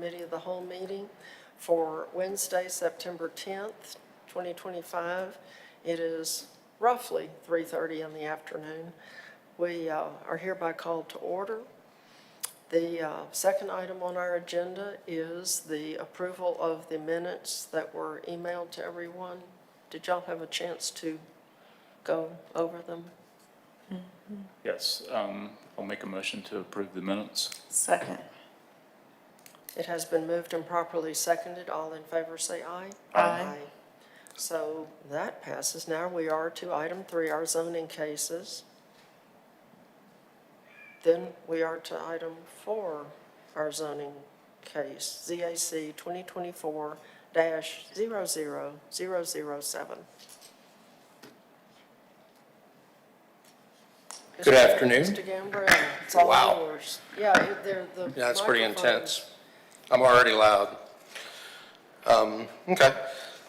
Committee of the Whole meeting for Wednesday, September 10th, 2025. It is roughly 3:30 in the afternoon. We are hereby called to order. The second item on our agenda is the approval of the minutes that were emailed to everyone. Did y'all have a chance to go over them? Yes, I'll make a motion to approve the minutes. Second. It has been moved and properly seconded. All in favor say aye. Aye. So that passes. Now we are to item 3, our zoning cases. Then we are to item 4, our zoning case, ZAC 2024-00007. Good afternoon. Mr. Gambrell, it's all Wow. yours. Yeah, the Yeah, it's pretty microphone's- intense. I'm already loud. Okay,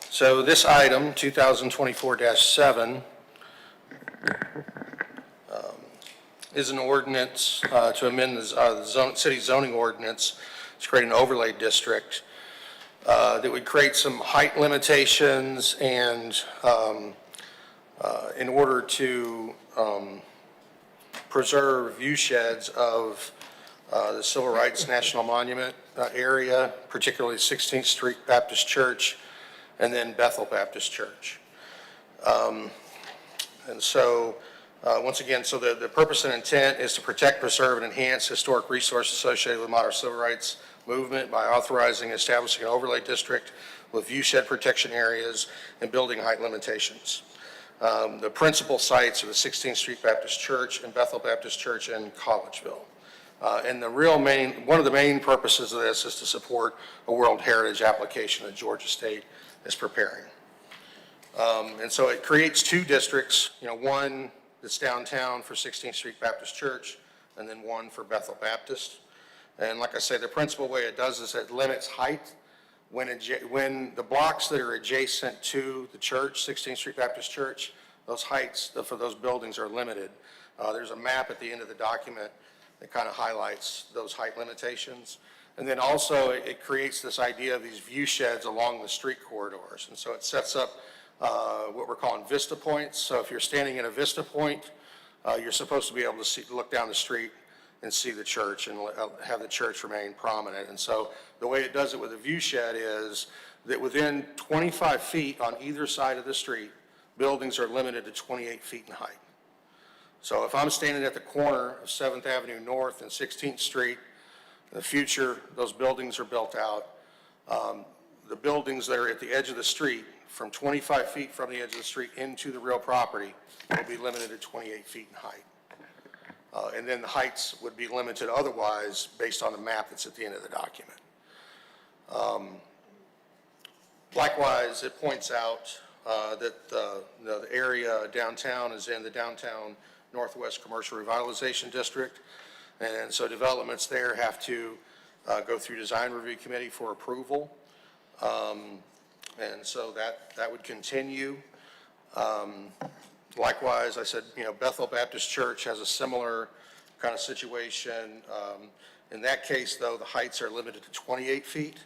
so this item, 2024-7, is an ordinance to amend the city zoning ordinance to create an overlay district that would create some height limitations and in order to preserve view sheds of the Civil Rights National Monument area, particularly 16th Street Baptist Church and then Bethel Baptist Church. And so, once again, so the purpose and intent is to protect, preserve, and enhance historic resources associated with modern civil rights movement by authorizing and establishing an overlay district with view shed protection areas and building height limitations. The principal sites are the 16th Street Baptist Church and Bethel Baptist Church in Collegeville. And one of the main purposes of this is to support a World Heritage application that Georgia State is preparing. And so it creates 2 districts, one that's downtown for 16th Street Baptist Church and then one for Bethel Baptist. And like I say, the principal way it does is it limits height. When the blocks that are adjacent to the church, 16th Street Baptist Church, those heights for those buildings are limited. There's a map at the end of the document that kind of highlights those height limitations. And then also it creates this idea of these view sheds along the street corridors. And so it sets up what we're calling vista points. So if you're standing in a vista point, you're supposed to be able to look down the street and see the church and have the church remain prominent. And so the way it does it with a view shed is that within 25 feet on either side of the street, buildings are limited to 28 feet in height. So if I'm standing at the corner of 7th Avenue North and 16th Street, in the future, those buildings are built out. The buildings that are at the edge of the street, from 25 feet from the edge of the street into the real property, will be limited to 28 feet in height. And then the heights would be limited otherwise based on the map that's at the end of the document. Likewise, it points out that the area downtown is in the Downtown Northwest Commercial Revitalization District. And so developments there have to go through Design Review Committee for approval. And so that would continue. Likewise, I said, Bethel Baptist Church has a similar kind of situation. In that case, though, the heights are limited to 28 feet.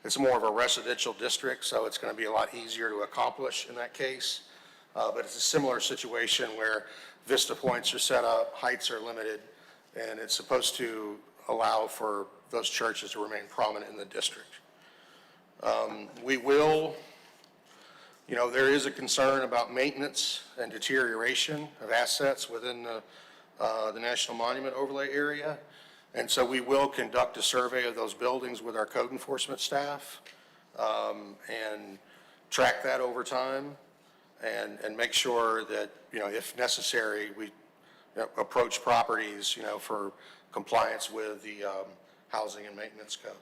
It's more of a residential district, so it's going to be a lot easier to accomplish in that case. But it's a similar situation where vista points are set up, heights are limited, and it's supposed to allow for those churches to remain prominent in the district. We will, there is a concern about maintenance and deterioration of assets within the National Monument Overlay area. And so we will conduct a survey of those buildings with our code enforcement staff and track that over time and make sure that, if necessary, we approach properties, for compliance with the housing and maintenance code.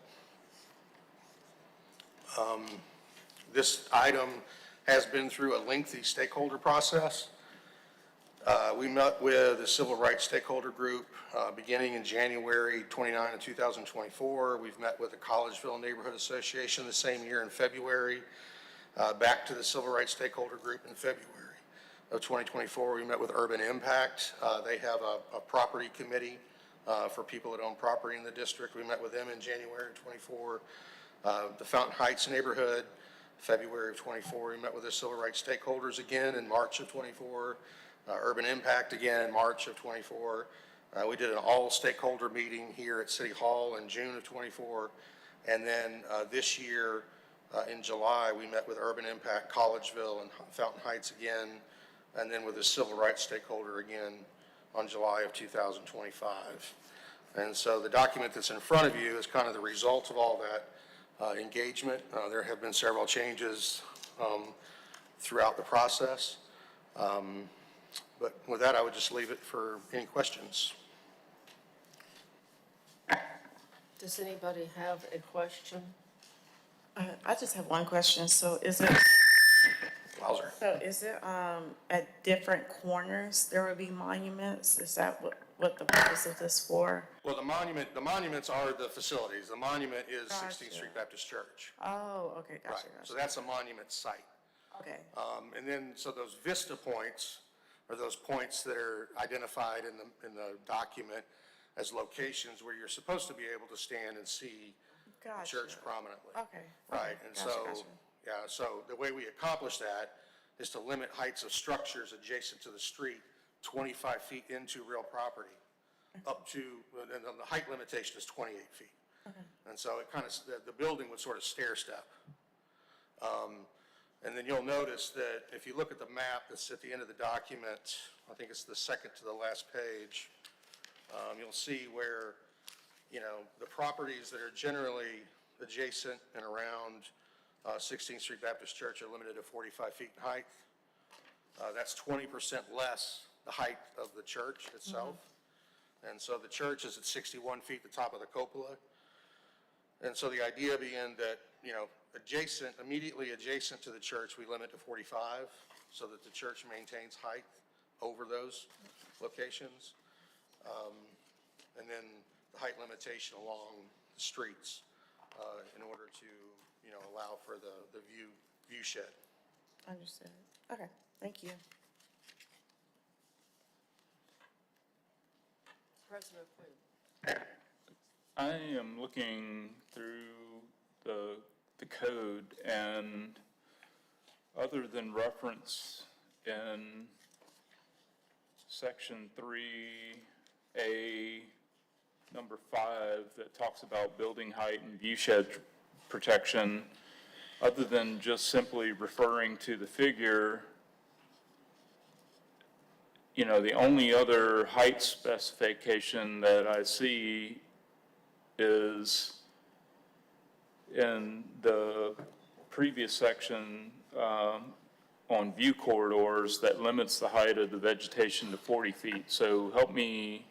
This item has been through a lengthy stakeholder process. We met with the Civil Rights Stakeholder Group beginning in January 29 of 2024. We've met with the Collegeville Neighborhood Association the same year in February. Back to the Civil Rights Stakeholder Group in February of 2024. We met with Urban Impact. They have a property committee for people that own property in the district. We met with them in January of '24. The Fountain Heights neighborhood, February of '24. We met with the civil rights stakeholders again in March of '24. Urban Impact again in March of '24. We did an all-stakeholder meeting here at City Hall in June of '24. And then this year, in July, we met with Urban Impact, Collegeville, and Fountain Heights again, and then with the civil rights stakeholder again on July of 2025. And so the document that's in front of you is kind of the result of all that engagement. There have been several changes throughout the process. But with that, I would just leave it for any questions. Does anybody have a question? I just have one question. So is it, Wowzer. at different corners, there will be monuments? Is that what the purpose of this for? Well, the monuments are the facilities. The monument is Gotcha. 16th Street Baptist Church. Oh, okay, gotcha, Right. So gotcha. that's a monument site. Okay, And then, so those vista points are those points that are identified in the document as locations where you're supposed to be able to stand and see the gotcha. church prominently. Okay. Right, okay, and gotcha, so, gotcha. yeah, so the way we accomplish that is to limit heights of structures adjacent to the street 25 feet into real property, up to, and then the height limitation is 28 feet. And so it kind of, the building would sort of stair step. And then you'll notice that if you look at the map that's at the end of the document, I think it's the second to the last page, you'll see where, you know, the properties that are generally adjacent and around 16th Street Baptist Church are limited to 45 feet in height. That's 20% less the height of the church itself. And so the church is at 61 feet, the top of the cupola. And so the idea being that, you know, immediately adjacent to the church, we limit to 45 so that the church maintains height over those locations. And then the height limitation along the streets in order to, you know, allow for the view shed. Understood. Okay, thank you. President Quinn. I am looking through the code, and other than reference in section 3A, number 5, that talks about building height and view shed protection, other than just simply referring to the figure, you know, the only other height specification that I see is in the previous section on view corridors that limits the height of the vegetation to 40 feet. So help me,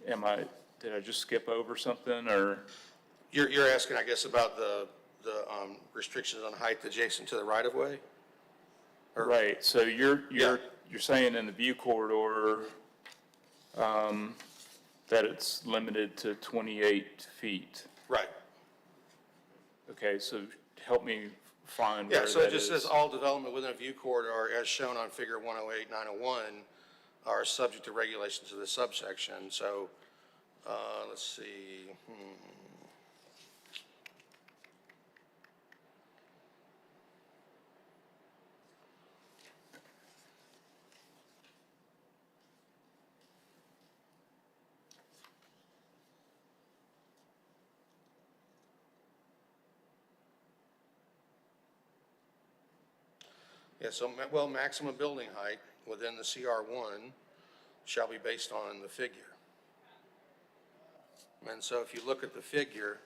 did I just skip over something, or? You're asking, I guess, about the restrictions on height adjacent to the right-of-way? Right, so Yeah. you're saying in the view corridor that it's limited to 28 feet. Right. Okay, so help me find where Yeah, that is. so it just says all development within a view corridor, as shown on figure 108-901, are subject to regulations of this subsection. So, let's see. Yeah, so, well, maximum building height within the CR1 shall be based on the figure. And so if you look at the figure,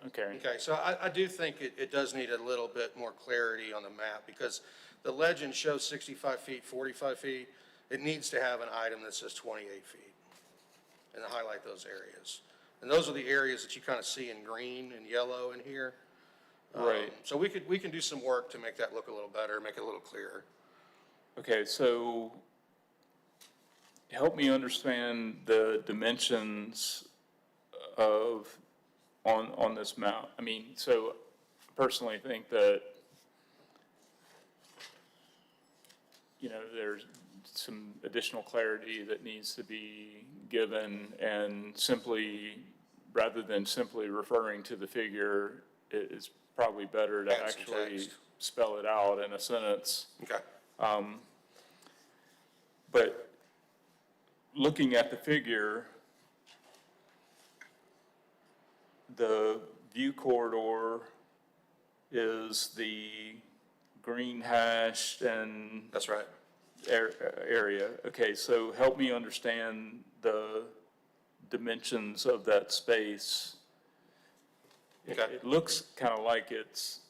Okay, so I do think it does need a little bit more clarity on the map, because the legend shows 65 feet, 45 feet. It needs to have an item that says 28 feet, and to highlight those areas. And those are the areas that you kind of see in green and yellow in here. right. So we can do some work to make that look a little better, make it a little clearer. Okay, so help me understand the dimensions of, on this map. I mean, so I personally think that there's some additional clarity that needs to be given, and simply, rather than simply referring to the figure, it's probably better to Add some actually text. spell it out in a sentence. Okay. But looking at the figure, the view corridor is the green hashed and That's right. area. Okay, so help me understand the dimensions of that space. Okay. It looks kind of like it's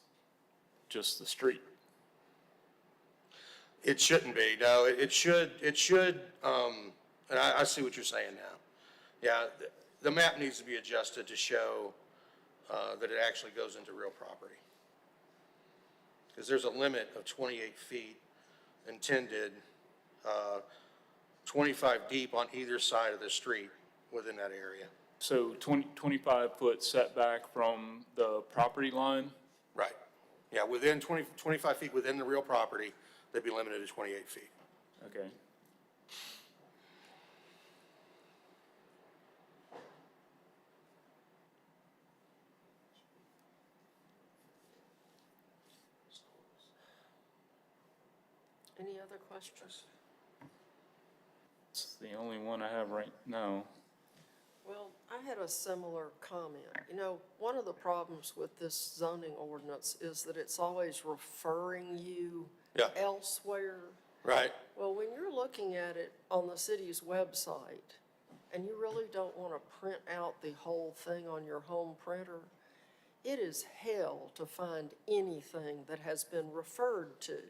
just the street. It shouldn't be, no, it should, and I see what you're saying now. Yeah, the map needs to be adjusted to show, that it actually goes into real property. Because there's a limit of 28 feet intended, 25 deep on either side of the street within that area. So 25-foot setback from the property line? Right. Yeah, within 25 feet within the real property, they'd be limited to 28 feet. Okay. Any other questions? It's the only one I have right now. Well, I had a similar comment. One of the problems with this zoning ordinance is that it's always referring you Yeah. elsewhere. Right. Well, when you're looking at it on the city's website, and you really don't want to print out the whole thing on your home printer, it is hell to find anything that has been referred to.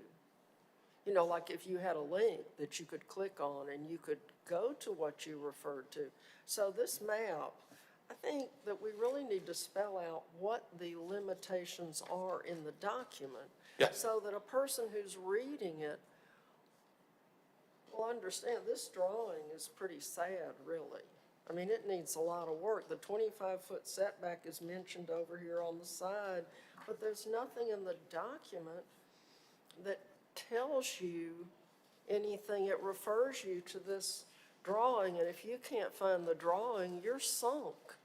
Like if you had a link that you could click on and you could go to what you referred to. So this map, I think that we really need to spell out what the limitations are in the document. Yeah. So that a person who's reading it will understand this drawing is pretty sad, really. I mean, it needs a lot of work. The 25-foot setback is mentioned over here on the side, but there's nothing in the document that tells you anything. It refers you to this drawing, and if you can't find the drawing, you're sunk.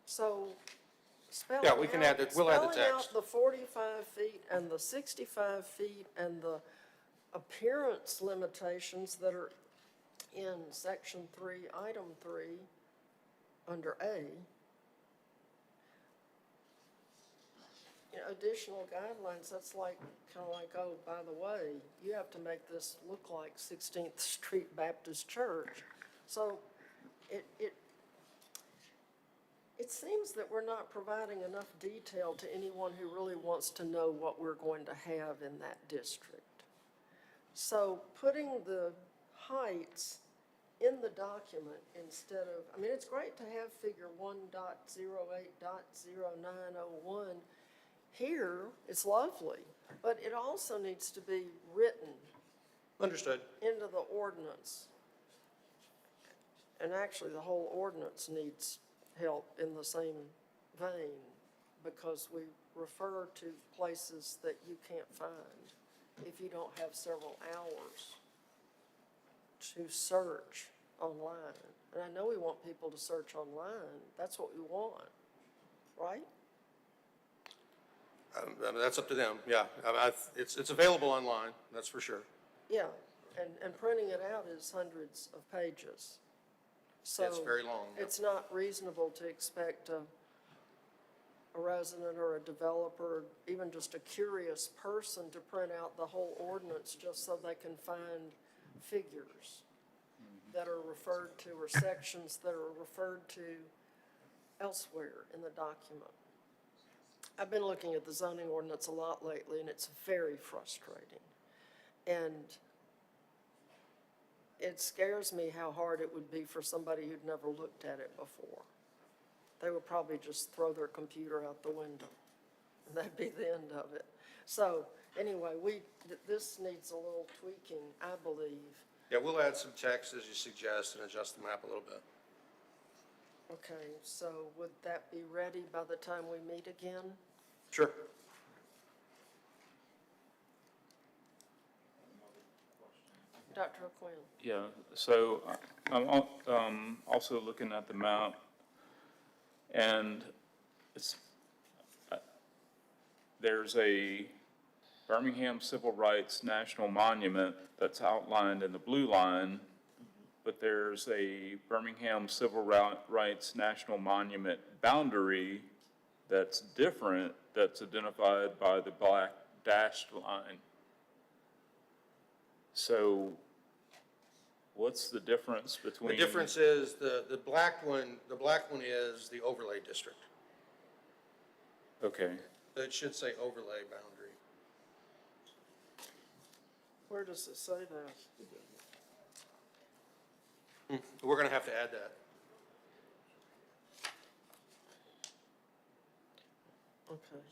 So spelling Yeah, we can add out- the- we'll add the spelling text. out the 45 feet and the 65 feet and the appearance limitations that are in section 3, item 3, under A. Additional guidelines, that's like, kind of like, oh, by the way, you have to make this look like 16th Street Baptist Church. So it seems that we're not providing enough detail to anyone who really wants to know what we're going to have in that district. So putting the heights in the document instead of, I mean, it's great to have figure 1.08.0901. Here, it's lovely, but it also needs to be written Understood. into the ordinance. And actually, the whole ordinance needs help in the same vein, because we refer to places that you can't find if you don't have several hours to search online. And I know we want people to search online. That's what we want, right? I mean, that's up to them, yeah. It's available online, that's for sure. Yeah, and printing it out is hundreds of pages. So It's very long, yeah. it's not reasonable to expect a resident or a developer, even just a curious person, to print out the whole ordinance just so they can find figures that are referred to, or sections that are referred to elsewhere in the document. I've been looking at the zoning ordinance a lot lately, and it's very frustrating. And it scares me how hard it would be for somebody who'd never looked at it before. They would probably just throw their computer out the window, and that'd be the end of it. So, anyway, this needs a little tweaking, I believe. Yeah, we'll add some text as you suggest and adjust the map a little bit. Okay, so would that be ready by the time we meet again? Sure. Dr. O'Quinn? Yeah, so I'm also looking at the map, and it's, there's a Birmingham Civil Rights National Monument that's outlined in the blue line, but there's a Birmingham Civil Rights National Monument boundary that's different, that's identified by the black dashed line. So what's the difference between? The difference is the black one is the overlay district. Okay, It should say overlay boundary. Where does it say that? We're going to have to add that. Okay.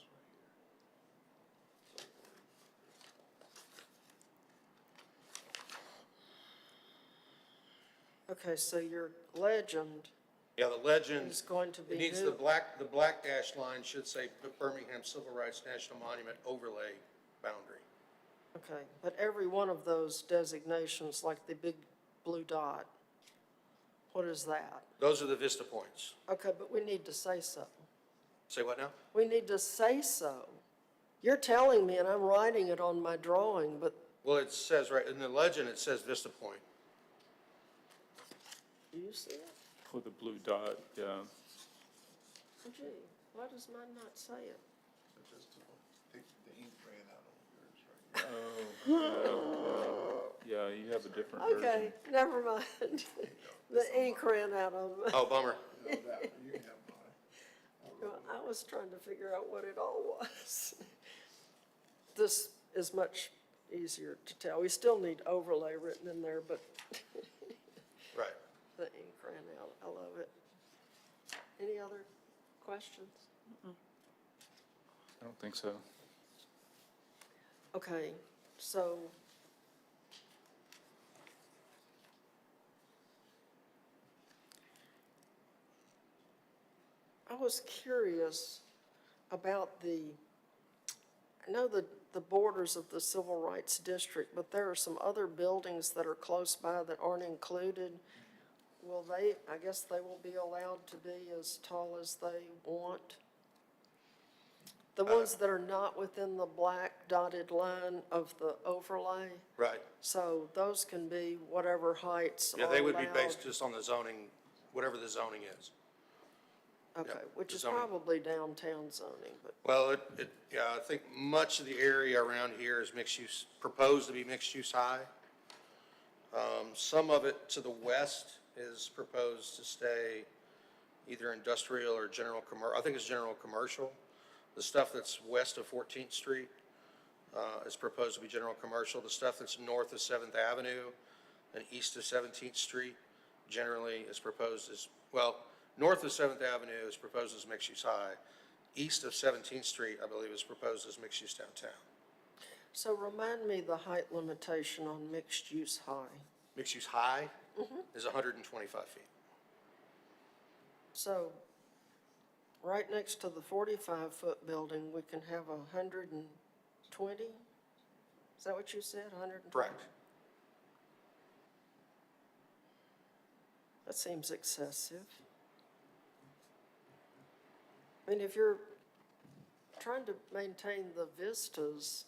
Okay, so your legend Yeah, the legend, is going to be it needs new. the black dashed line should say Birmingham Civil Rights National Monument overlay boundary. Okay, but every one of those designations, like the big blue dot, what is that? Those are the Vista points. Okay, but we need to say so. Say what now? We need to say so. You're telling me, and I'm writing it on my drawing, but Well, it says right, in the legend, it says Vista Point. do you see it? with the blue dot, yeah. Oh, gee, why does mine not say it? The ink ran out on yours, right? Yeah, you have a different version. Okay, never mind. The ink ran out on me. Oh, bummer. No, that, you can have mine. Well, I was trying to figure out what it all was. This is much easier to tell. We still need overlay written in there, but Right. the ink ran out. I love it. Any other questions? I don't think so. Okay, so I was curious about I know the borders of the Civil Rights District, but there are some other buildings that are close by that aren't included. Will they, I guess they will be allowed to be as tall as they want? The ones that are not within the black dotted line of the overlay? Right. So those can be whatever heights are Yeah, they would be allowed. based just on the zoning, whatever the zoning is. Okay, yeah, which the is zoning. probably downtown zoning, but, Well, yeah, I think much of the area around here is mixed use, proposed to be mixed use high. Some of it to the west is proposed to stay either industrial or general I think it's general commercial. The stuff that's west of 14th Street is proposed to be general commercial. The stuff that's north of 7th Avenue and east of 17th Street generally is proposed as, well, north of 7th Avenue is proposed as mixed use high. East of 17th Street, I believe, is proposed as mixed use downtown. so remind me the height limitation on mixed-use high. Mixed use high is 125 feet. So, right next to the 45-foot building, we can have 120? Is that what you said, 120? Correct. That seems excessive. I mean, if you're trying to maintain the vistas,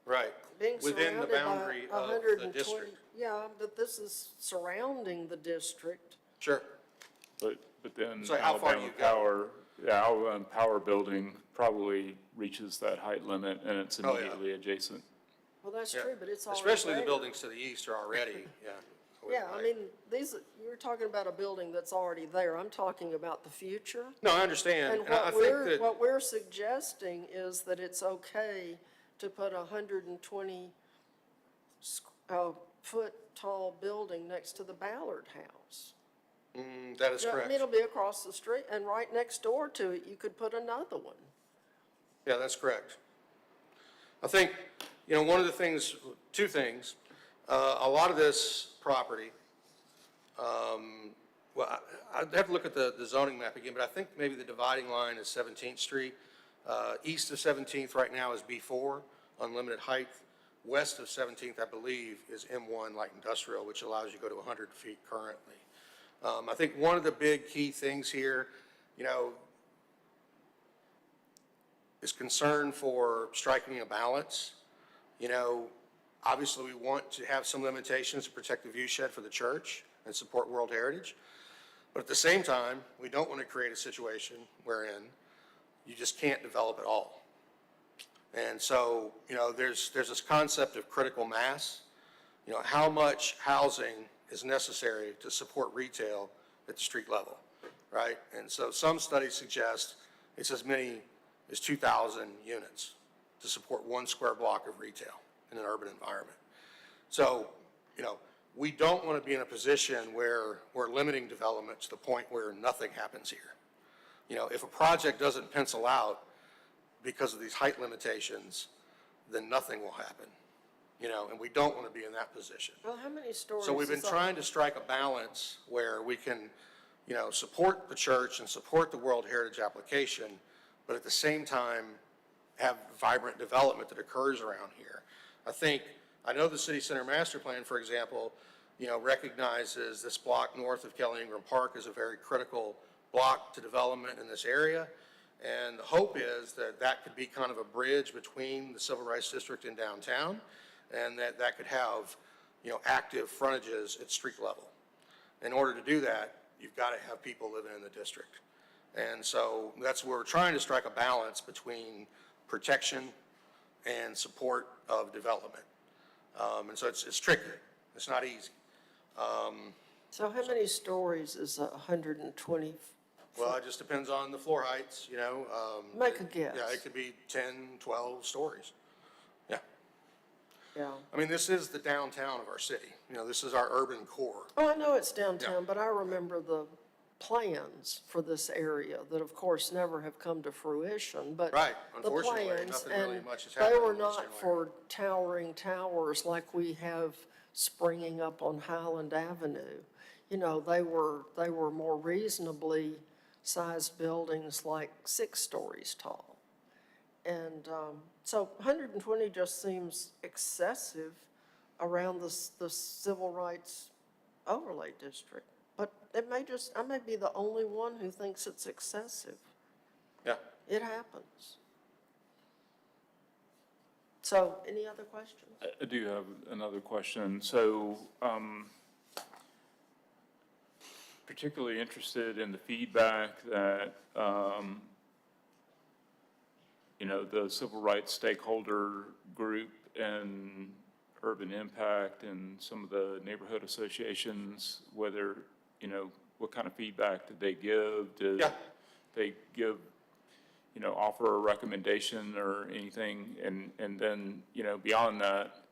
Right. being Within the surrounded by boundary of the 120 district. Yeah, but this is surrounding the district. Sure. But then So how far do Alabama you go? Power, the Alabama Power Building probably reaches that height limit, and it's Oh, yeah. immediately adjacent. Well, that's Yeah. true, but it's already Especially the there. buildings to the east are already, yeah. Yeah, I mean, you're talking about a building that's already there. I'm talking about the future. No, I understand. And And I think that, what we're suggesting is that it's okay to put a 120 foot tall building next to the Ballard House. that is I mean, correct. it'll be across the street, and right next door to it, you could put another one. Yeah, that's correct. I think, one of the things, two things, a lot of this property, well, I'd have to look at the zoning map again, but I think maybe the dividing line is 17th Street. East of 17th right now is B4, unlimited height. West of 17th, I believe, is M1 light industrial, which allows you to go to 100 feet currently. I think one of the big key things here, is concern for striking a balance. Obviously we want to have some limitations to protect the view shed for the church and support World Heritage. But at the same time, we don't want to create a situation wherein you just can't develop at all. And so, there's this concept of critical mass. How much housing is necessary to support retail at the street level, right? And so some studies suggest it's as many as 2,000 units to support 1 square block of retail in an urban environment. So, we don't want to be in a position where we're limiting development to the point where nothing happens here. If a project doesn't pencil out because of these height limitations, then nothing will happen, and we don't want to be in that position. Well, how many stories? So we've been is that? trying to strike a balance where we can, support the church and support the World Heritage application, but at the same time have vibrant development that occurs around here. I know the City Center Master Plan, for example, recognizes this block north of Kelly Ingram Park as a very critical block to development in this area. And the hope is that that could be kind of a bridge between the Civil Rights District and downtown, and that could have, active frontages at street level. In order to do that, you've got to have people living in the district. And so that's where we're trying to strike a balance between protection and support of development. And so it's tricky. It's not easy. So how many stories is 120? Well, it just depends on the floor heights, Make a guess. Yeah, it could be 10, 12 stories. Yeah. Yeah. I mean, this is the downtown of our city. This is our urban core. Oh, I know it's downtown, Yeah. but I remember the plans for this area that of course never have come to fruition, but Right. the Unfortunately, plans, nothing really and much has they happened were in this not general for towering towers like we have springing up on Highland Avenue. They were more reasonably sized buildings like 6 stories tall. And so 120 just seems excessive around the Civil Rights Overlay District. But I may be the only one who thinks it's excessive. Yeah. It happens. So, any other questions? I do have another question. So, particularly interested in the feedback that, the civil rights stakeholder group and Urban Impact and some of the neighborhood associations, whether, what kind of feedback did they give? Did Yeah. they give, offer a recommendation or anything? And then, beyond that,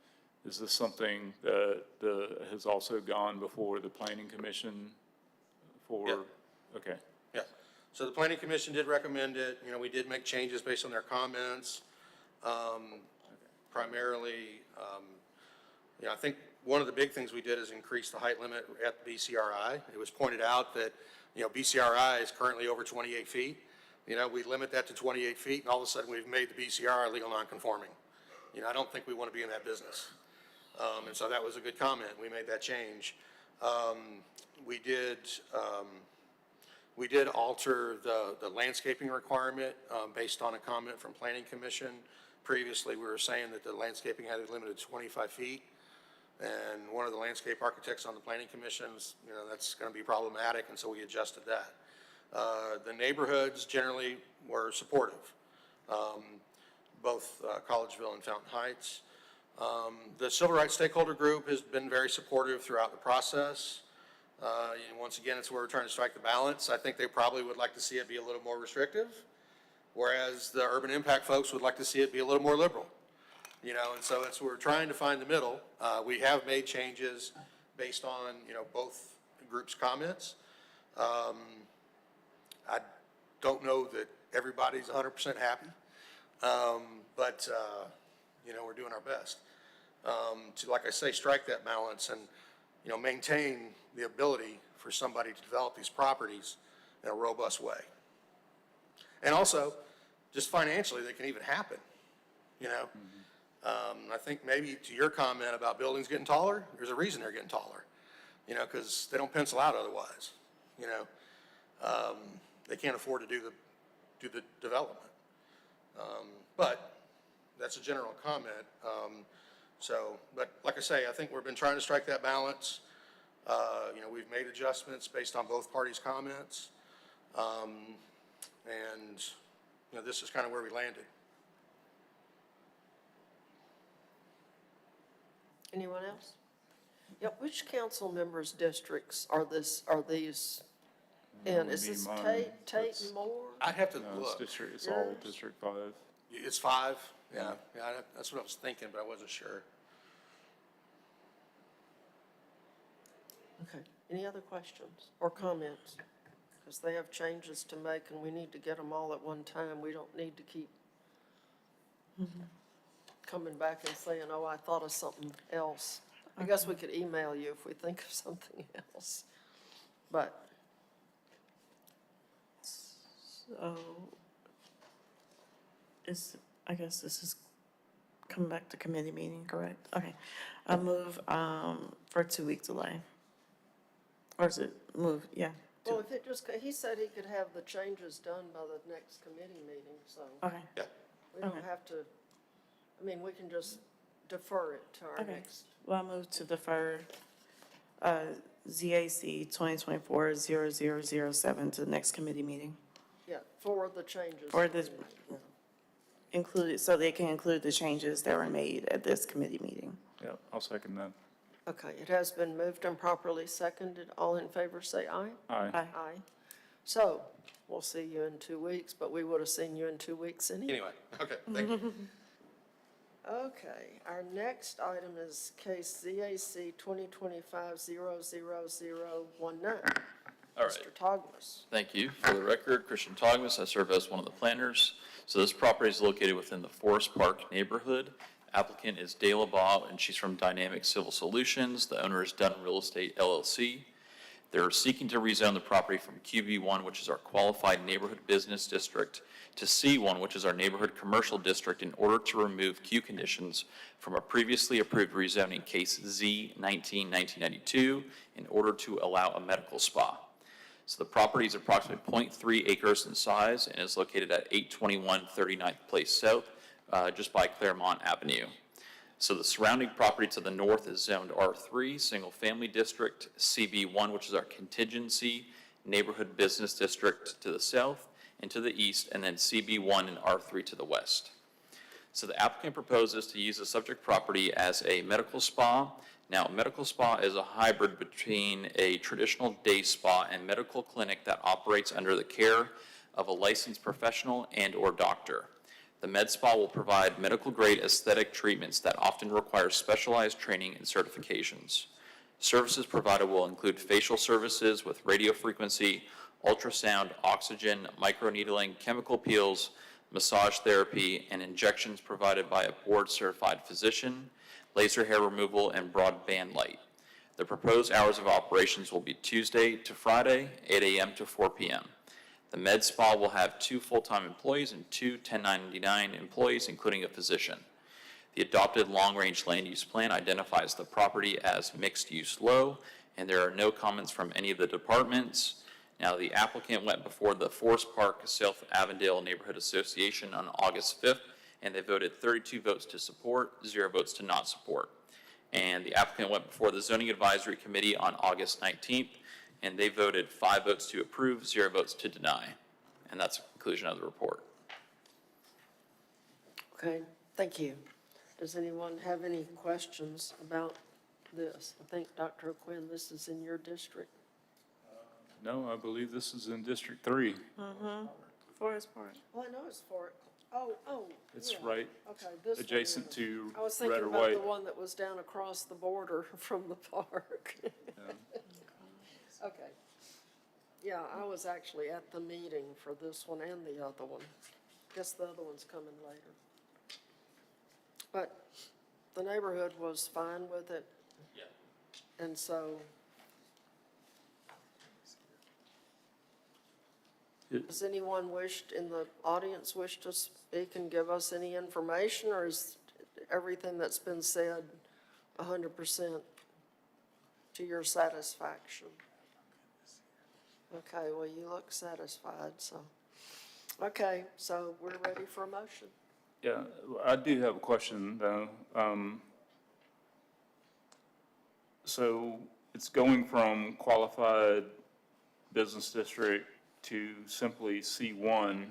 is this something that has also gone before the Planning Commission for? Yeah. Okay. Yeah. So the Planning Commission did recommend it. We did make changes based on their comments. Primarily, I think one of the big things we did is increase the height limit at BCRI. It was pointed out that, BCRI is currently over 28 feet. We limit that to 28 feet, and all of a sudden we've made the BCRI legal nonconforming. I don't think we want to be in that business. And so that was a good comment. We made that change. We did alter the landscaping requirement based on a comment from Planning Commission. Previously, we were saying that the landscaping had it limited to 25 feet. And one of the landscape architects on the Planning Commissions, that's going to be problematic, and so we adjusted that. The neighborhoods generally were supportive, both Collegeville and Fountain Heights. The Civil Rights Stakeholder Group has been very supportive throughout the process. And once again, it's where we're trying to strike the balance. I think they probably would like to see it be a little more restrictive, whereas the Urban Impact folks would like to see it be a little more liberal. And so that's where we're trying to find the middle. We have made changes based on, both groups' comments. I don't know that everybody's 100% happy, but, we're doing our best to, like I say, strike that balance and, maintain the ability for somebody to develop these properties in a robust way. And also, just financially, they can even happen, I think maybe to your comment about buildings getting taller, there's a reason they're getting taller, you know, because they don't pencil out otherwise, you know. They can't afford to do the development. But that's a general comment. But like I say, I think we've been trying to strike that balance. You know, we've made adjustments based on both parties' comments. And, you know, this is kind of where we landed. Anyone else? Yeah, which council members' districts are these in? Is Would be this mine. Tate That's- and Moore? I'd have to No, look. it's all Yours? District 5. It's 5? Yeah, that's what I was thinking, but I wasn't sure. Okay, any other questions or comments? Because they have changes to make and we need to get them all at one time. We don't need to keep coming back and saying, oh, I thought of something else. I guess we could email you if we think of something else. But, So, I guess this is coming back to committee meeting, correct? Okay. I move, for a 2-week delay. Or is it move, yeah. well, if it just, he said he could have the changes done by the next committee meeting, so Okay, Yeah. we don't Okay. have to, I mean, we can just defer it to our okay. next. Well, I move to defer, ZAC 2024-0007 to the next committee meeting. Yeah, for the changes. For this- that we made, yeah. Included, so they can include the changes that were made at this committee meeting. Yeah, I'll second that. Okay, it has been moved and properly seconded. All in favor, say aye. Aye. Aye. Aye. So, we'll see you in 2 weeks, but we would have seen you in 2 weeks anyway. Anyway, okay, thank you. Okay, our next item is case ZAC 2025-00019. All right, Mr. Togmas. thank you. For the record, Christian Togmas, I serve as one of the planners. So this property is located within the Forest Park neighborhood. Applicant is Dayla Baugh, and she's from Dynamic Civil Solutions. The owner is Dunn Real Estate LLC. They're seeking to rezone the property from QB1, which is our Qualified Neighborhood Business District, to C1, which is our Neighborhood Commercial District, in order to remove Q conditions from a previously approved rezoning case Z-19-1992 in order to allow a medical spa. So the property is approximately 0.3 acres in size and is located at 821 39th Place South, just by Claremont Avenue. So the surrounding property to the north is zoned R3, Single Family District, CB1, which is our Contingency Neighborhood Business District to the south and to the east, and then CB1 and R3 to the west. So the applicant proposes to use the subject property as a medical spa. Now, a medical spa is a hybrid between a traditional day spa and medical clinic that operates under the care of a licensed professional and/or doctor. The med spa will provide medical-grade aesthetic treatments that often require specialized training and certifications. Services provided will include facial services with radiofrequency, ultrasound, oxygen, microneedling, chemical peels, massage therapy, and injections provided by a board-certified physician, laser hair removal, and broadband light. The proposed hours of operations will be Tuesday to Friday, 8 a.m. to 4 p.m. The med spa will have 2 full-time employees and 2 1099 employees, including a physician. The adopted long-range land use plan identifies the property as mixed-use low, and there are no comments from any of the departments. Now, the applicant went before the Forest Park South Avondale Neighborhood Association on August 5th, and they voted 32 votes to support, 0 votes to not support. And the applicant went before the Zoning Advisory Committee on August 19th, and they voted 5 votes to approve, 0 votes to deny. And that's the conclusion of the report. Okay, thank you. Does anyone have any questions about this? I think, Dr. O'Quinn, this is in your district. No, I believe this is in District 3. Forest Park. Well, I know it's for, It's yeah. right Okay, this one adjacent is. to I was Red thinking or about the White. one that was down across the border from the park. Okay. Yeah, I was actually at the meeting for this one and the other one. Guess the other one's coming later. But the neighborhood was fine with it. Yeah. And so, does anyone in the audience wish to speak and give us any information, or everything that's been said 100% to your satisfaction? Okay, well, you look satisfied, so. Okay, so we're ready for a motion. Yeah, I do have a question, though. So it's going from qualified business district to simply C1.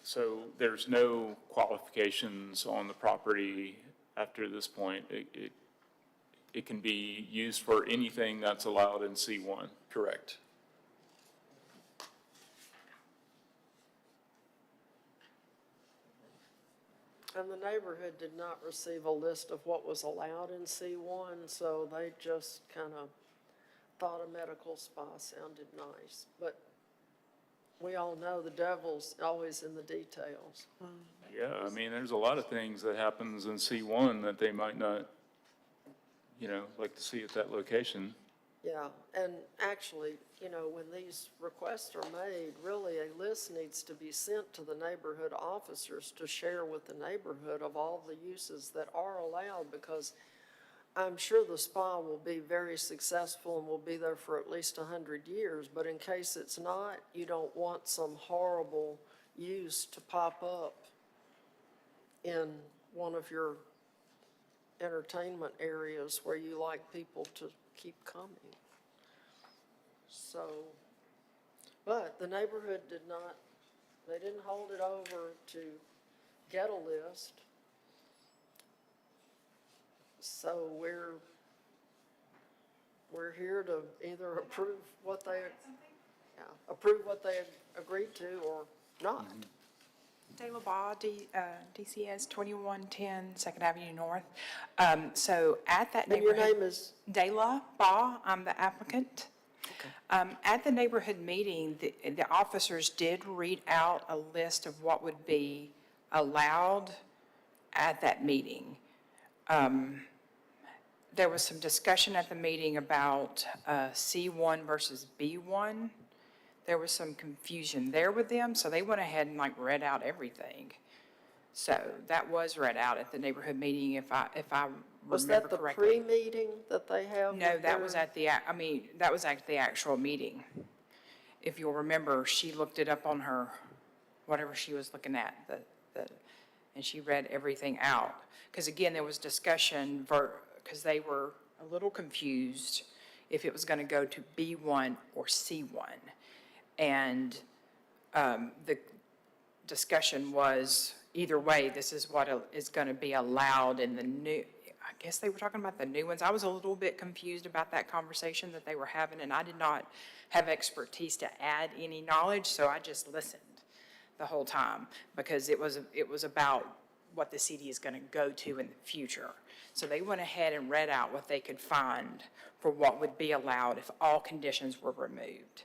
So there's no qualifications on the property after this point. It can be used for anything that's allowed in C1. Correct. And the neighborhood did not receive a list of what was allowed in C1, so they just kind of thought a medical spa sounded nice. But we all know the devil's always in the details. Yeah, I mean, there's a lot of things that happens in C1 that they might not, like to see at that location. Yeah, and actually, when these requests are made, really a list needs to be sent to the neighborhood officers to share with the neighborhood of all the uses that are allowed, because I'm sure the spa will be very successful and will be there for at least 100 years, but in case it's not, you don't want some horrible use to pop up in one of your entertainment areas where you like people to keep coming. So, but the neighborhood they didn't hold it over to get a list. So we're here to either approve what they agreed to or not. Dayla Baugh, DCS 2110 Second Avenue North. So at that And your neighborhood. name is? Dayla Baugh, I'm the applicant. At the neighborhood meeting, the officers did read out a list of what would be allowed at that meeting. There was some discussion at the meeting about C1 versus B1. There was some confusion there with them, so they went ahead and read out everything. So that was read out at the neighborhood meeting, if I Was remember that the correctly. pre-meeting that they have? No, with that was their- at that was at the actual meeting. If you'll remember, she looked it up on her, whatever she was looking at, and she read everything out. Because again, there was discussion, because they were a little confused if it was going to go to B1 or C1. And the discussion was, either way, this is what is going to be allowed in the new, I guess they were talking about the new ones. I was a little bit confused about that conversation that they were having, and I did not have expertise to add any knowledge, so I just listened the whole time, because it was about what the city is going to go to in the future. So they went ahead and read out what they could find for what would be allowed if all conditions were removed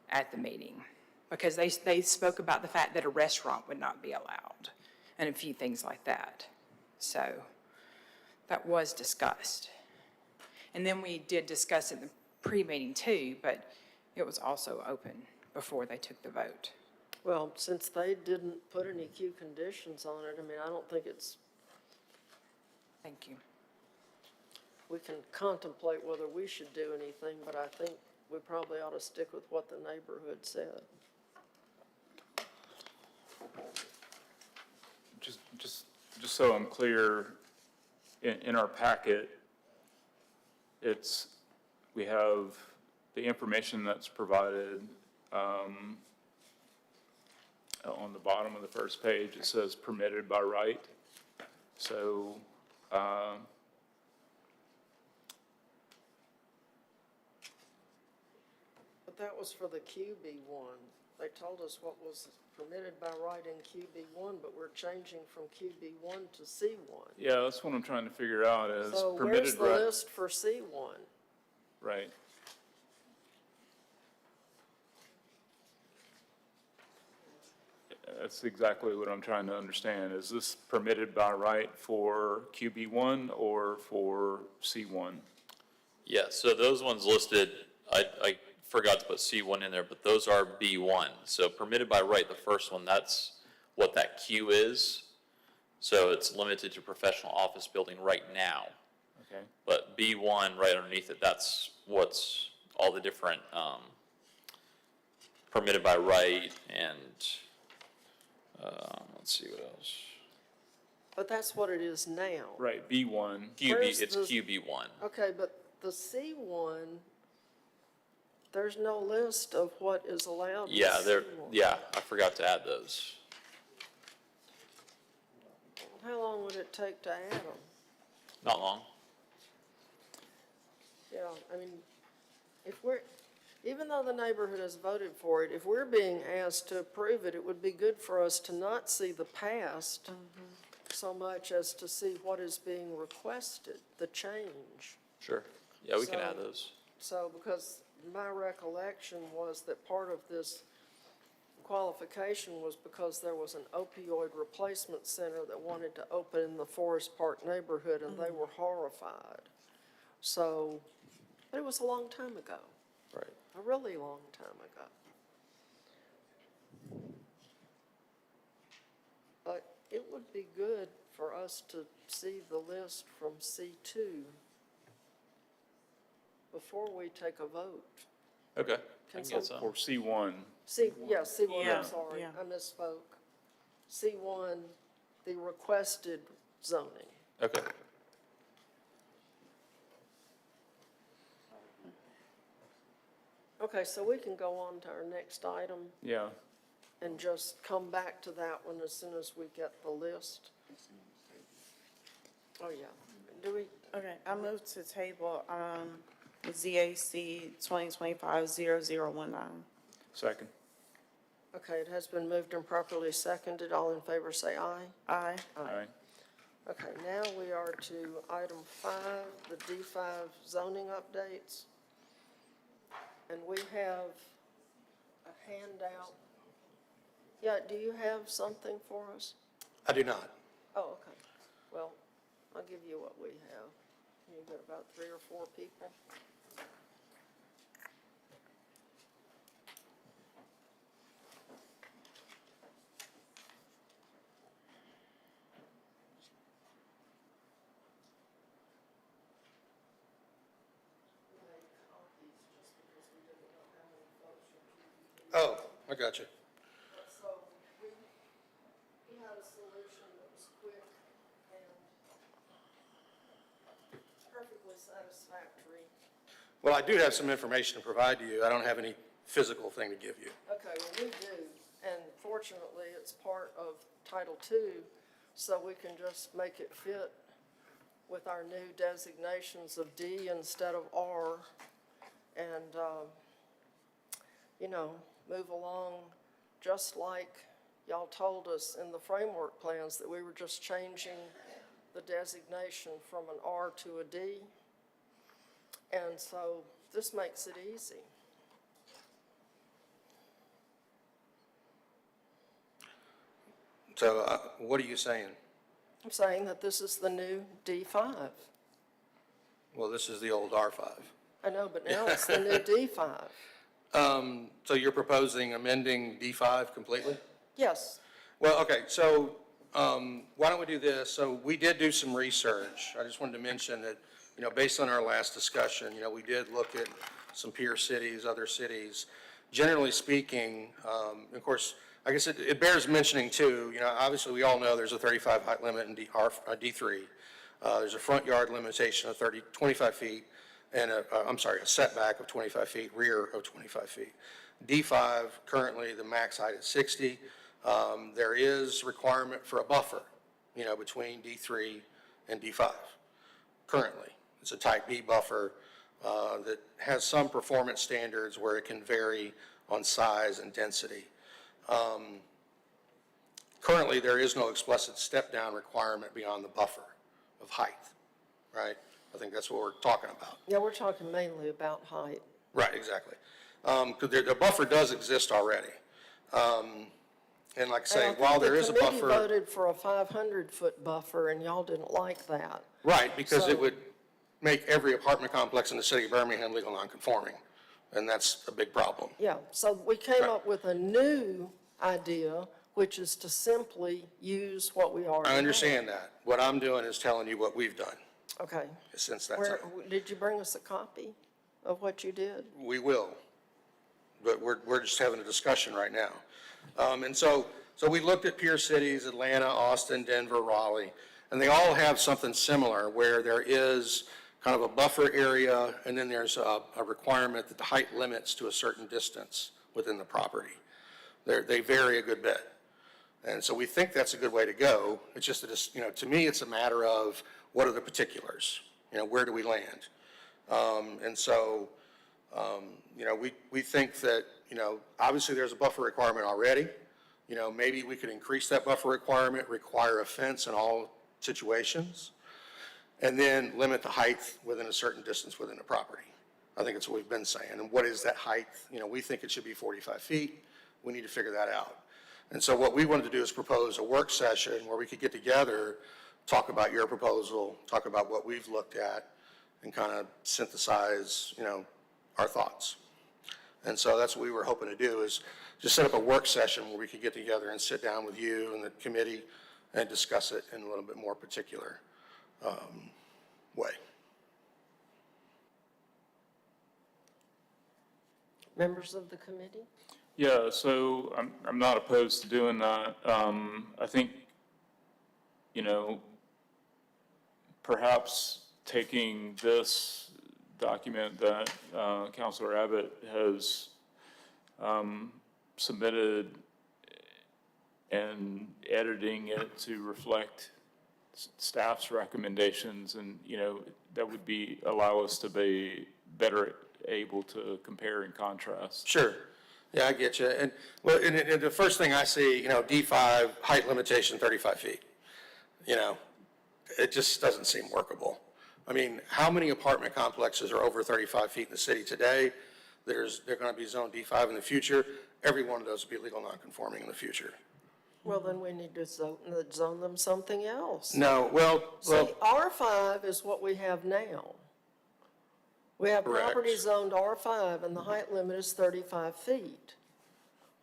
at the meeting. Because they spoke about the fact that a restaurant would not be allowed and a few things like that. So that was discussed. And then we did discuss it in the pre-meeting too, but it was also open before they took the vote. Well, since they didn't put any Q conditions on it, I mean, I don't think Thank you. we can contemplate whether we should do anything, but I think we probably ought to stick with what the neighborhood said. Just so I'm clear, in our packet, we have the information that's provided, on the bottom of the first page, it says permitted by right. So, But that was for the QB1. They told us what was permitted by right in QB1, but we're changing from QB1 to C1. yeah, that's what I'm trying to figure out is So where's permitted the right. list for C1? Right. That's exactly what I'm trying to understand. Is this permitted by right for QB1 or for C1? Yeah, so those ones listed, forgot to put C1 in there, but those are B1. So permitted by right, the first one, that's what that Q is. So it's limited to professional office building right now. Okay. But B1, right underneath it, that's what's all the different, permitted by right and, let's see what else. But that's what it is now. Right, B1. Where's It's the- QB1. Okay, but the C1, there's no list of what is allowed in Yeah, C1. I forgot to add those. How long would it take to add them? Not long. Yeah, I mean, even though the neighborhood has voted for it, if we're being asked to approve it, it would be good for us to not see the past so much as to see what is being requested, the change. Sure. Yeah, we can add So- those. So, because my recollection was that part of this qualification was because there was an opioid replacement center that wanted to open in the Forest Park neighborhood, and they were horrified. So, but it was a long time ago, Right. a really long time ago. But it would be good for us to see the list from C2 before we take a vote. Okay. I Can can get some- some. For C1, C1, Yeah, I'm sorry, yeah. I misspoke. C1, the requested zoning. Okay. Okay, so we can go on to our next item yeah. and just come back to that one as soon as we get the list. Oh, yeah. Do we, Okay, I move to table, ZAC 2025-0019. Second. okay, it has been moved and properly seconded. All in favor say aye. Aye. Aye. Okay, now we are to item 5, the D5 zoning updates. And we have a handout. Yeah, do you have something for us? I do not. Oh, okay. Well, I'll give you what we have. You've got about 3 or 4 people. Oh, I got you. So we had a solution that was quick and perfectly satisfactory. Well, I do have some information to provide to you. I don't have any physical thing to give you. Okay, well, we do, and fortunately, it's part of Title II, so we can just make it fit with our new designations of D instead of R, and, move along just like y'all told us in the framework plans that we were just changing the designation from an R to a D. And so this makes it easy. So what are you saying? I'm saying that this is the new D5. Well, this is the old R5. I know, but now it's the new D5. So you're proposing amending D5 completely? Yes, Well, okay, so why don't we do this? So we did do some research. I just wanted to mention that, based on our last discussion, we did look at some peer cities, other cities. Generally speaking, of course, I guess it bears mentioning too, obviously we all know there's a 35 height limit in D3. There's a front yard limitation of 25 feet and a setback of 25 feet, rear of 25 feet. D5, currently the max height is 60. There is requirement for a buffer, between D3 and D5 currently. It's a type B buffer that has some performance standards where it can vary on size and density. Currently, there is no explicit step-down requirement beyond the buffer of height, right? I think that's what we're talking about. yeah, we're talking mainly about height. Right, exactly. Because the buffer does exist already. And like I say, while there is a The committee buffer, voted for a 500-foot buffer, and y'all didn't like that. right, because So- it would make every apartment complex in the city of Birmingham legal nonconforming. and that's a big problem. Yeah, so we came up with a new idea, which is to simply use what we already have. I understand that. What I'm doing is telling you what we've done Okay. since that Where, time. did you bring us a copy of what you did? We will, but we're just having a discussion right now. And so we looked at peer cities, Atlanta, Austin, Denver, Raleigh, and they all have something similar where there is kind of a buffer area, and then there's a requirement that the height limits to a certain distance within the property. They vary a good bit. And so we think that's a good way to go. It's just that, it's, you know, to me, it's a matter of what are the particulars? You know, where do we land? And so, you know, we think that, you know, obviously there's a buffer requirement already. You know, maybe we could increase that buffer requirement, require a fence in all situations, and then limit the height within a certain distance within the property. I think it's what we've been saying. And what is that height? You know, we think it should be 45 feet. We need to figure that out. And so what we wanted to do is propose a work session where we could get together, talk about your proposal, talk about what we've looked at, and kind of synthesize, you know, our thoughts. And so that's what we were hoping to do, is just set up a work session where we could get together and sit down with you and the committee and discuss it in a little bit more particular way. Members of the committee? Yeah, so I'm not opposed to doing that. I think, you know, perhaps taking this document that Councilor Abbott has submitted and editing it to reflect staff's recommendations, and, you know, that would allow us to be better able to compare and contrast. Sure. Yeah, I get you. And, well, and the first thing I see, you know, D5, height limitation 35 feet. You know, it just doesn't seem workable. I mean, how many apartment complexes are over 35 feet in the city today? They're going to be zoned D5 in the future. Every one of those will be legal nonconforming in the future. Well, then we need to zone them something else. No, well, See, R5 is what we have now. We have Correct. property zoned R5, and the height limit is 35 feet.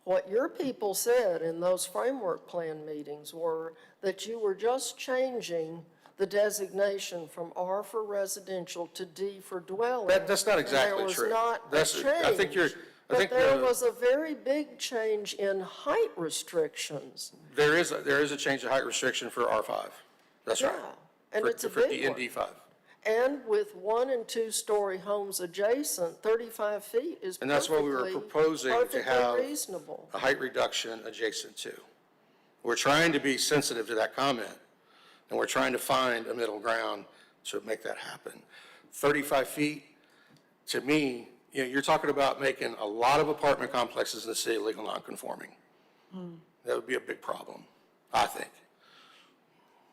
What your people said in those framework plan meetings were that you were just changing the designation from R for residential to D for dwelling. that's not exactly And true. there was not a That's, I think change. I think But there the- was a very big change in height restrictions. there is a change of height restriction for R5. That's right. Yeah, and For- it's a for big in one. D5. And with 1- and 2-story homes adjacent, 35 feet is And that's what we were proposing to have perfectly reasonable. a height reduction adjacent to. We're trying to be sensitive to that comment, and we're trying to find a middle ground to make that happen. 35 feet, to me, you know, you're talking about making a lot of apartment complexes in the city legal nonconforming. That would be a big problem, I think.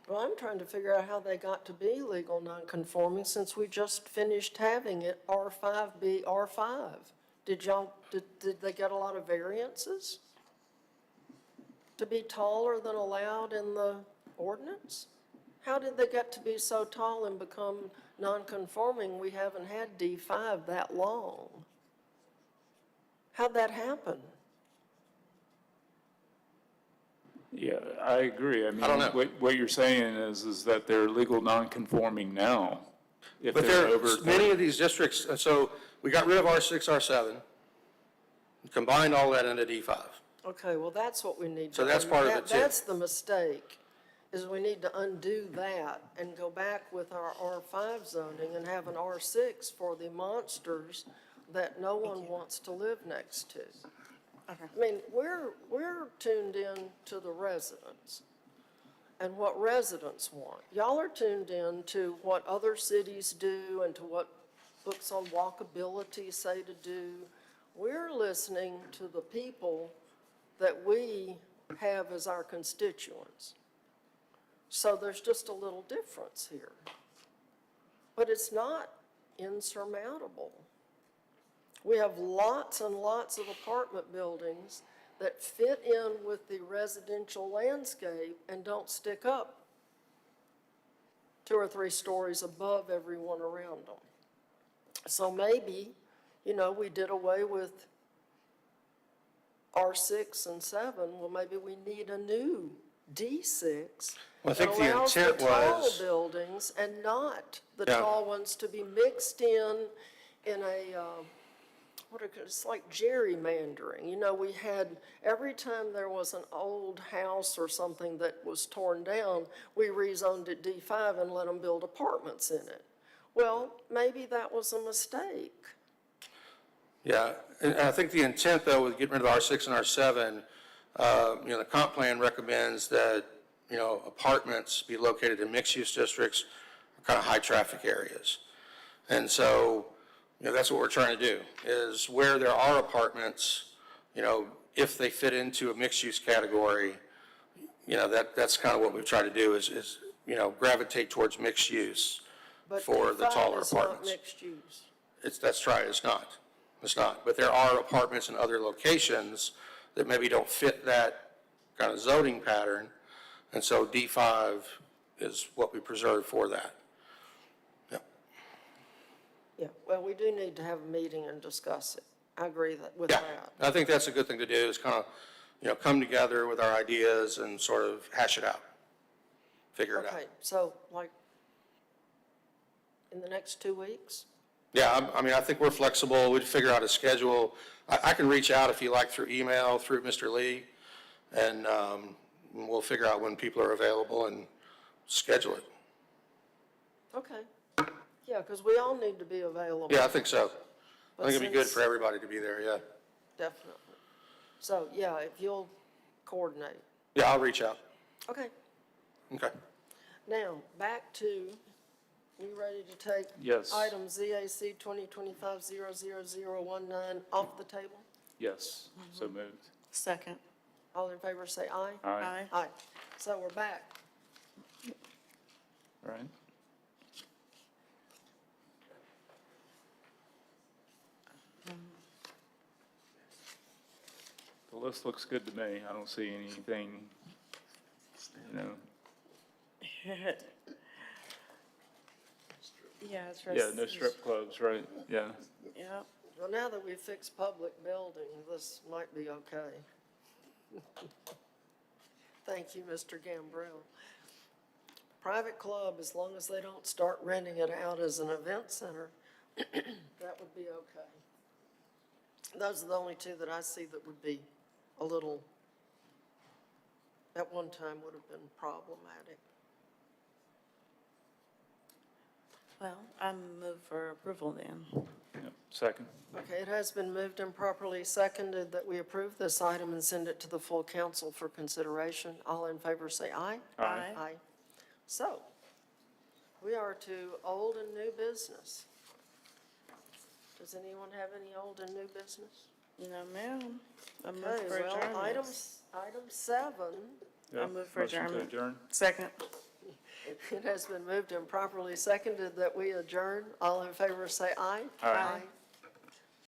Well, I'm trying to figure out how they got to be legal nonconforming since we just finished having it R5 be R5. Did they get a lot of variances to be taller than allowed in the ordinance? How did they get to be so tall and become nonconforming? We haven't had D5 that long. How'd that happen? Yeah, I agree. I mean, don't know. what you're saying is that they're legal non-conforming now. If But they're there, over many of these districts, so we got rid of R6, R7, combined all that into D5. Okay, well, that's what we need to. So that's part of it, too. That's the mistake, is we need to undo that and go back with our R5 zoning and have an R6 for the monsters that no one wants to live next to. I mean, we're tuned in to the residents and what residents want. Y'all are tuned in to what other cities do and to what books on walkability say to do. We're listening to the people that we have as our constituents. So there's just a little difference here. But it's not insurmountable. We have lots and lots of apartment buildings that fit in with the residential landscape and don't stick up 2 or 3 stories above everyone around them. So maybe, you know, we did away with R6 and 7, well, maybe we need a new D6. Well, I think the that allows intent the tall was- buildings and not the Yeah. tall ones to be mixed in a, it's like gerrymandering. You know, we had, every time there was an old house or something that was torn down, we rezoned it D5 and let them build apartments in it. Well, maybe that was a mistake. Yeah, and I think the intent, though, with getting rid of R6 and R7, you know, the comp plan recommends that, you know, apartments be located in mixed-use districts, kind of high-traffic areas. And so, you know, that's what we're trying to do, is where there are apartments, you know, if they fit into a mixed-use category, you know, that's kind of what we've tried to do is, you know, gravitate towards mixed use But for the D5 taller is not apartments. mixed use. That's right, it's not. It's not. But there are apartments in other locations that maybe don't fit that kind of zoning pattern. And so D5 is what we preserve for that. Yep. Yeah, well, we do need to have a meeting and discuss it. I agree with Yeah, that. I think that's a good thing to do, is kind of, you know, come together with our ideas and sort of hash it out, figure it out. Okay, so like, in the next 2 weeks? Yeah, I mean, I think we're flexible. We'd figure out a schedule. I can reach out if you like through email, through Mr. Lee, and we'll figure out when people are available and schedule it. Okay. Yeah, because we all need to be available. Yeah, I think so. I think it'd be good since- for everybody to be there, yeah. Definitely. So, yeah, if you'll coordinate. Yeah, I'll reach out. Okay, Okay. now, back to, you ready to take? Yes. Item ZAC 2025-00019 off the table? Yes, so moved. Second. All in favor say aye. Aye. Aye. So we're back. All right. The list looks good to me. I don't see anything, you know, Yeah, it's. yeah, no strip clubs, right? Yeah. Yep. Well, now that we've fixed public building, this might be okay. Thank you, Mr. Gambrell. Private club, as long as they don't start renting it out as an event center, that would be okay. Those are the only two that I see that would be a little, at one time would have been problematic. Well, I move for approval then. Yep. Second. Okay, it has been moved and properly seconded that we approve this item and send it to the full council for consideration. All in favor say aye. Aye. Aye. So, we are to old and new business. Does anyone have any old and new business? No, ma'am. I move Okay, for well, adjournment. item 7, Yeah. move for Motion to adjournment. adjourn. Second. it has been moved and properly seconded that we adjourn. All in favor say aye. Aye.